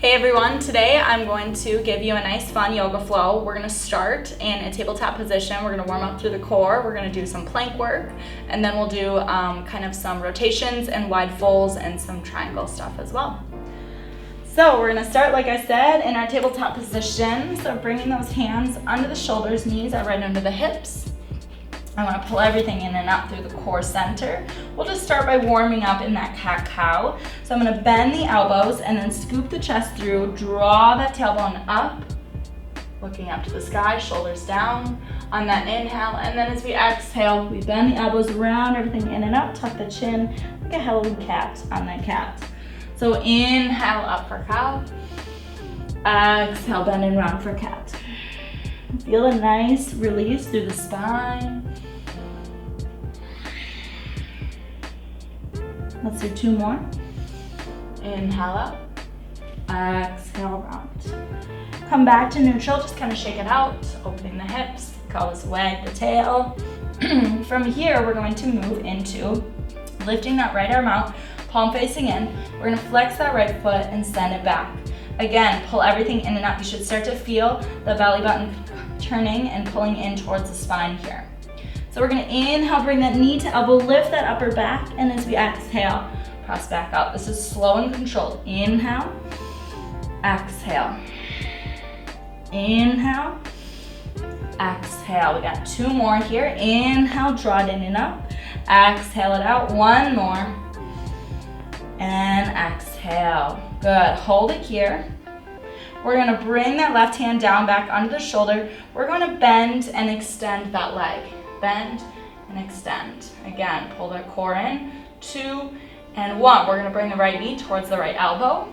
Hey everyone, today I'm going to give you a nice fun yoga flow. We're going to start in a tabletop position. We're going to warm up through the core. We're going to do some plank work, and then we'll do kind of some rotations and wide folds and some triangle stuff as well. So we're going to start, like I said, in our tabletop position. So bringing those hands under the shoulders, knees are right under the hips. I want to pull everything in and up through the core center. We'll just start by warming up in that cat-cow. So I'm going to bend the elbows and then scoop the chest through, draw that tailbone up, looking up to the sky, shoulders down on that inhale. And then as we exhale, we bend the elbows around, everything in and up, tuck the chin like a Halloween cat on that cat. So inhale up for cow, exhale, bend and round for cat. Feel a nice release through the spine. Let's do two more. Inhale up, exhale round. Come back to neutral, just kind of shake it out, opening the hips, call this wag the tail. From here, we're going to move into lifting that right arm out, palm facing in. We're gonna flex that right foot and send it back. Again, pull everything in and up. You should start to feel the belly button turning and pulling in towards the spine here. So we're gonna inhale, bring that knee to elbow, lift that upper back, and as we exhale, press back up. This is slow and controlled. Inhale, exhale. Inhale, exhale. We got two more here. Inhale, draw it in and up. Exhale it out, one more. And exhale. Good, hold it here. We're gonna bring that left hand down back under the shoulder. We're gonna bend and extend that leg. Bend and extend. Again, pull the core in, 2 and 1. We're gonna bring the right knee towards the right elbow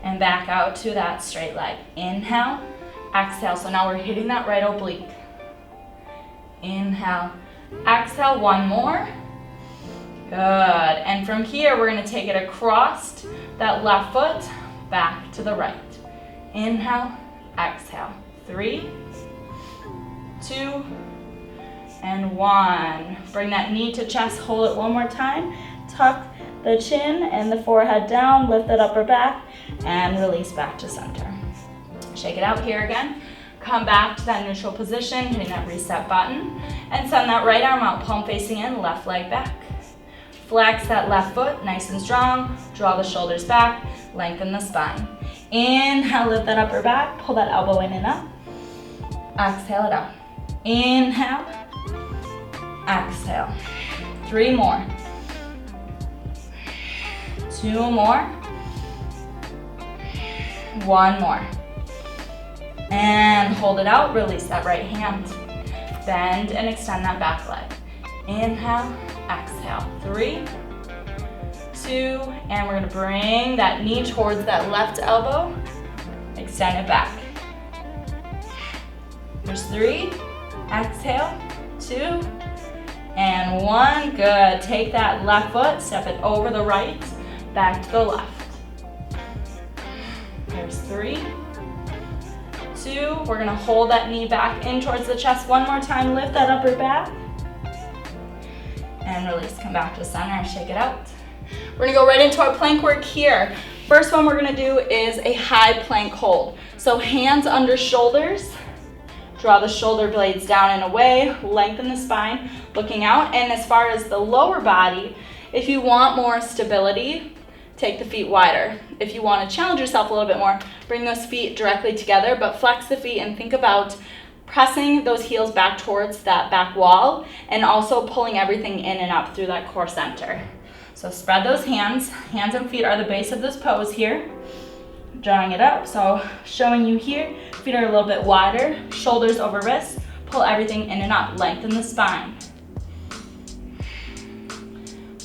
and back out to that straight leg. Inhale, exhale. So now we're hitting that right oblique. Inhale, exhale, one more. Good, and from here, we're gonna take it across that left foot, back to the right. Inhale, exhale. 3, 2, and 1. Bring that knee to chest, hold it one more time. Tuck the chin and the forehead down, lift that upper back, and release back to center. Shake it out here again. Come back to that neutral position, hitting that reset button, and send that right arm out, palm facing in, left leg back. Flex that left foot, nice and strong. Draw the shoulders back, lengthen the spine. Inhale, lift that upper back, pull that elbow in and up. Exhale it out. Inhale, exhale. 3 more. 2 more. 1 more. And hold it out, release that right hand. Bend and extend that back leg. Inhale, exhale. 3, 2, and we're gonna bring that knee towards that left elbow. Extend it back. There's 3, exhale, 2, and 1. Good. Take that left foot, step it over the right, back to the left. There's 3, 2. We're gonna hold that knee back in towards the chest one more time. Lift that upper back. And release, come back to center, shake it out. We're gonna go right into our plank work here. First one we're gonna do is a high plank hold. So hands under shoulders, draw the shoulder blades down and away, lengthen the spine, looking out. And as far as the lower body, if you want more stability, take the feet wider. If you wanna challenge yourself a little bit more, bring those feet directly together, but flex the feet and think about pressing those heels back towards that back wall and also pulling everything in and up through that core center. So spread those hands. Hands and feet are the base of this pose here. Drawing it up, so showing you here, feet are a little bit wider, shoulders over wrists, pull everything in and up, lengthen the spine.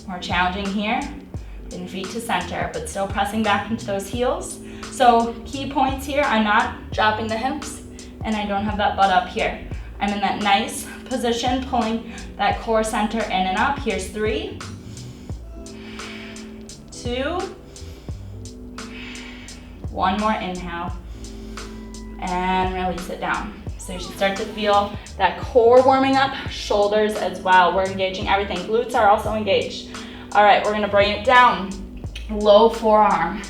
More challenging here, bring feet to center, but still pressing back into those heels. So key points here, I'm not dropping the hips, and I don't have that butt up here. I'm in that nice position, pulling that core center in and up. Here's 3, 2, 1 more inhale, and release it down. So you should start to feel that core warming up, shoulders as well. We're engaging everything. Glutes are also engaged. All right, we're gonna bring it down. Low forearm.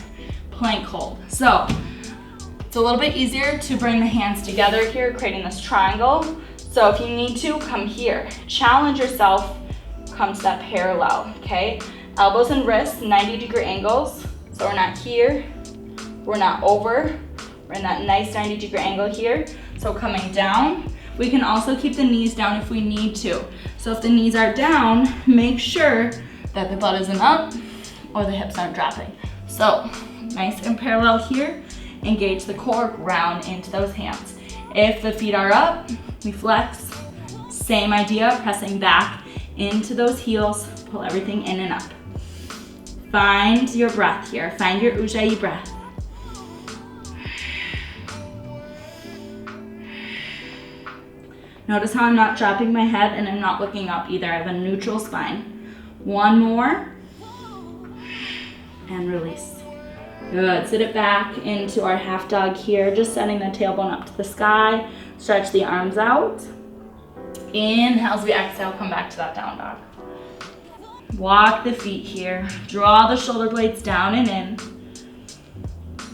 plank hold. So it's a little bit easier to bring the hands together here, creating this triangle. So if you need to, come here. Challenge yourself, come to that parallel, okay? Elbows and wrists, 90-degree angles. So we're not here, we're not over. We're in that nice 90-degree angle here. So coming down, we can also keep the knees down if we need to. So if the knees are down, make sure that the butt isn't up or the hips aren't dropping. So nice and parallel here. Engage the core, ground into those hands. If the feet are up, we flex. Same idea, pressing back into those heels, pull everything in and up. Find your breath here. Find your Ujjayi breath. Notice how I'm not dropping my head and I'm not looking up either. I have a neutral spine. One more. And release. Good. Sit it back into our half dog here. Just setting the tailbone up to the sky. Stretch the arms out. Inhale as we exhale, come back to that down dog. Walk the feet here. Draw the shoulder blades down and in.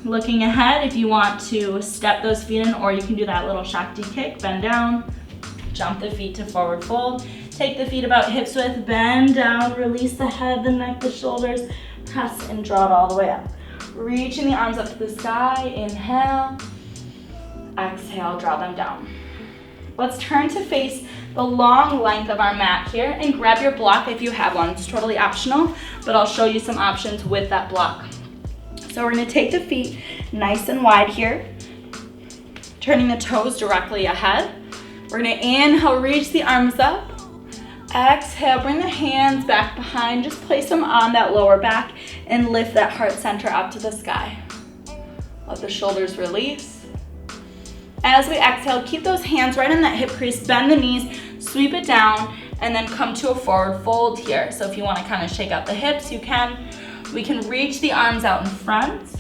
Looking ahead, if you want to step those feet in, or you can do that little Shakti kick, bend down, jump the feet to forward fold. Take the feet about hips width, bend down, release the head, the neck, the shoulders, press and draw it all the way up. Reaching the arms up to the sky, inhale, exhale, draw them down. Let's turn to face the long length of our mat here and grab your block if you have one. It's totally optional, but I'll show you some options with that block. So we're gonna take the feet nice and wide here, turning the toes directly ahead. We're gonna inhale, reach the arms up. Exhale, bring the hands back behind. Just place them on that lower back and lift that heart center up to the sky. Let the shoulders release. As we exhale, keep those hands right in that hip crease, bend the knees, sweep it down, and then come to a forward fold here. So if you wanna kind of shake out the hips, you can. We can reach the arms out in front.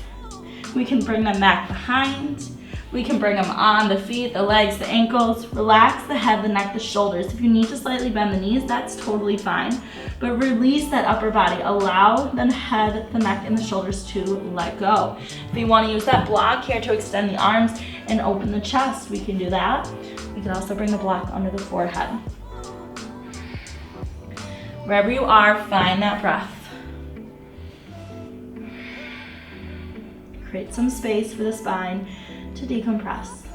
We can bring them back behind. We can bring them on the feet, the legs, the ankles. Relax the head, the neck, the shoulders. If you need to slightly bend the knees, that's totally fine. But release that upper body. Allow the head, the neck, and the shoulders to let go. If you want to use that block here to extend the arms and open the chest, we can do that. We can also bring the block under the forehead. Wherever you are, find that breath. Create some space for the spine to decompress.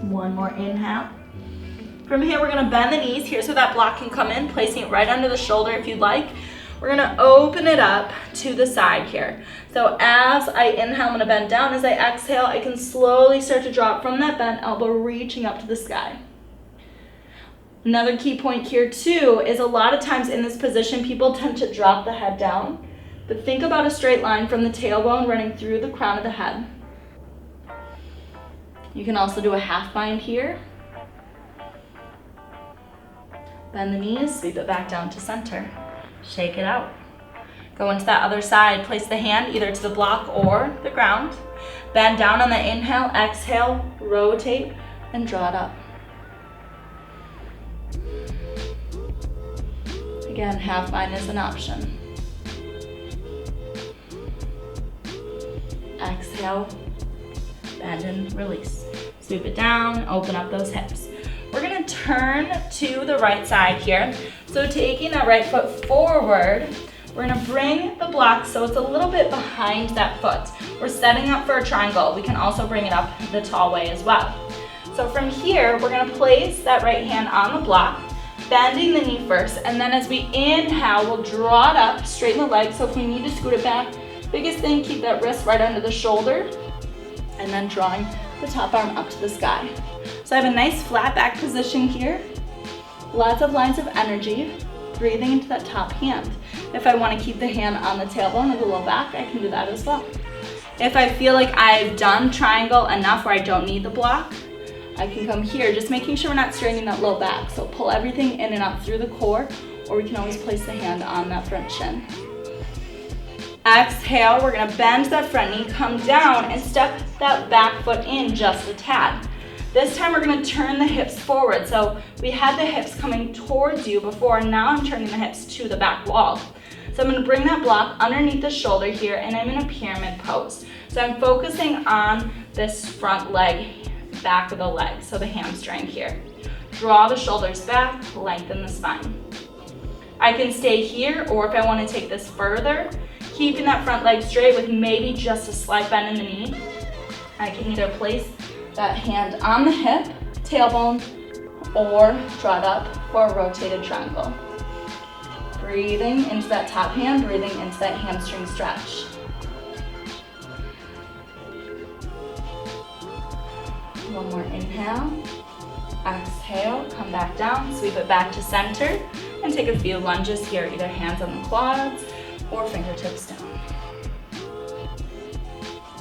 One more inhale. From here, we're gonna bend the knees here so that block can come in, placing it right under the shoulder if you'd like. We're gonna open it up to the side here. So as I inhale, I'm gonna bend down. As I exhale, I can slowly start to drop from that bent elbow, reaching up to the sky. Another key point here too is a lot of times in this position, people tend to drop the head down. But think about a straight line from the tailbone running through the crown of the head. You can also do a half bind here. Bend the knees, sweep it back down to center. Shake it out. Go into that other side. Place the hand either to the block or the ground. Bend down on the inhale, exhale, rotate, and draw it up. Again, half bind is an option. Exhale, bend and release. Sweep it down, open up those hips. We're gonna turn to the right side here. So taking that right foot forward, we're gonna bring the block so it's a little bit behind that foot. We're setting up for a triangle. We can also bring it up the tall way as well. So from here, we're gonna place that right hand on the block, bending the knee first, and then as we inhale, we'll draw it up, straighten the leg. So if we need to scoot it back, biggest thing, keep that wrist right under the shoulder, and then drawing the top arm up to the sky. So I have a nice flat back position here. Lots of lines of energy, breathing into that top hand. If I want to keep the hand on the tailbone or the low back, I can do that as well. If I feel like I've done triangle enough where I don't need the block, I can come here, just making sure we're not straining that low back. So pull everything in and up through the core, or we can always place the hand on that front shin. Exhale, we're gonna bend that front knee, come down and step that back foot in just a tad. This time we're gonna turn the hips forward. So we had the hips coming towards you before, and now I'm turning the hips to the back wall. So I'm gonna bring that block underneath the shoulder here, and I'm in a pyramid pose. So I'm focusing on this front leg, back of the leg, so the hamstring here. Draw the shoulders back, lengthen the spine. I can stay here, or if I wanna take this further, keeping that front leg straight with maybe just a slight bend in the knee, I can either place that hand on the hip, tailbone, or draw it up for a rotated triangle. Breathing into that top hand, breathing into that hamstring stretch. One more inhale. Exhale, come back down, sweep it back to center, and take a few lunges here, either hands on the quads or fingertips down.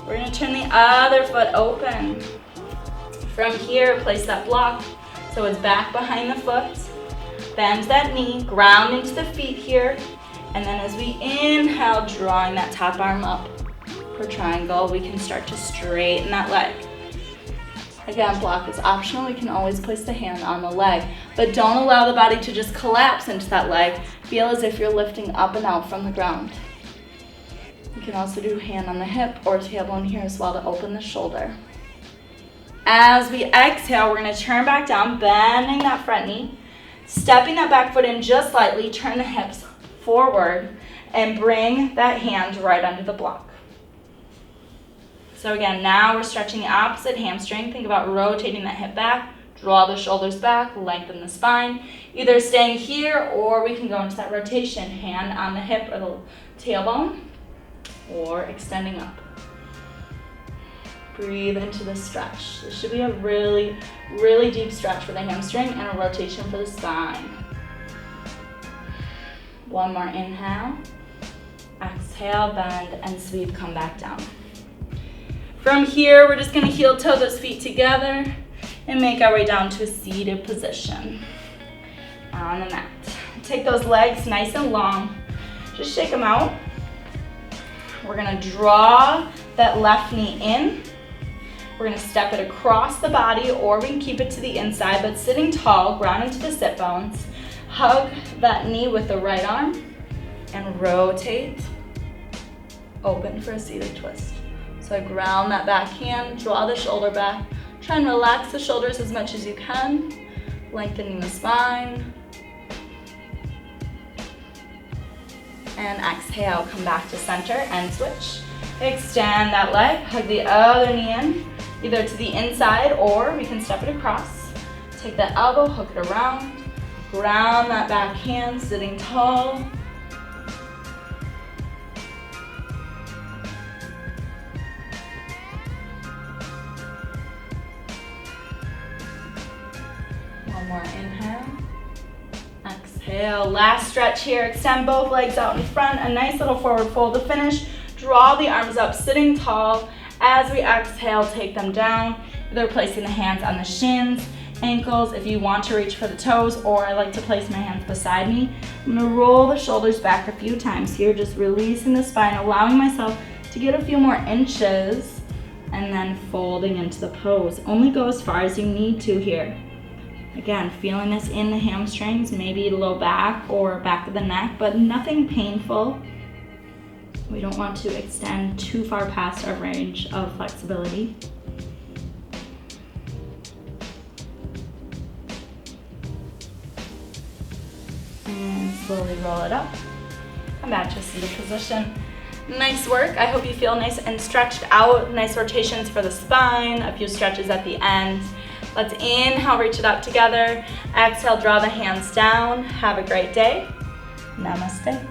We're gonna turn the other foot open. From here, place that block so it's back behind the foot. Bend that knee, ground into the feet here, and then as we inhale, drawing that top arm up for triangle, we can start to straighten that leg. Again, block is optional. We can always place the hand on the leg, but don't allow the body to just collapse into that leg. Feel as if you're lifting up and out from the ground. You can also do hand on the hip or tailbone here as well to open the shoulder. As we exhale, we're gonna turn back down, bending that front knee, stepping that back foot in just slightly, turn the hips forward, and bring that hand right under the block. So again, now we're stretching the opposite hamstring. Think about rotating that hip back, draw the shoulders back, lengthen the spine. Either staying here, or we can go into that rotation, hand on the hip or the tailbone, or extending up. Breathe into the stretch. This should be a really, really deep stretch for the hamstring and a rotation for the spine. One more inhale. Exhale, bend, and sweep, come back down. From here, we're just gonna heel toe those feet together and make our way down to a seated position on the mat. Take those legs nice and long. Just shake them out. We're gonna draw that left knee in. We're gonna step it across the body, or we can keep it to the inside, but sitting tall, ground into the sit bones. Hug that knee with the right arm and rotate, open for a seated twist. So I ground that back hand, draw the shoulder back. Try and relax the shoulders as much as you can, lengthening the spine. And exhale, come back to center and switch. Extend that leg, hug the other knee in, either to the inside or we can step it across. Take that elbow, hook it around, ground that back hand, sitting tall. One more inhale. Exhale, last stretch here. Extend both legs out in front, a nice little forward fold to finish. Draw the arms up, sitting tall. As we exhale, take them down. Either placing the hands on the shins, ankles, if you want to reach for the toes, or I like to place my hands beside me. I'm gonna roll the shoulders back a few times here, just releasing the spine, allowing myself to get a few more inches, and then folding into the pose. Only go as far as you need to here. Again, feeling this in the hamstrings, maybe low back or back of the neck, but nothing painful. We don't want to extend too far past our range of flexibility. And slowly roll it up. Come back to a seated position. Nice work. I hope you feel nice and stretched out. Nice rotations for the spine, a few stretches at the end. Let's inhale, reach it up together. Exhale, draw the hands down. Have a great day. Namaste.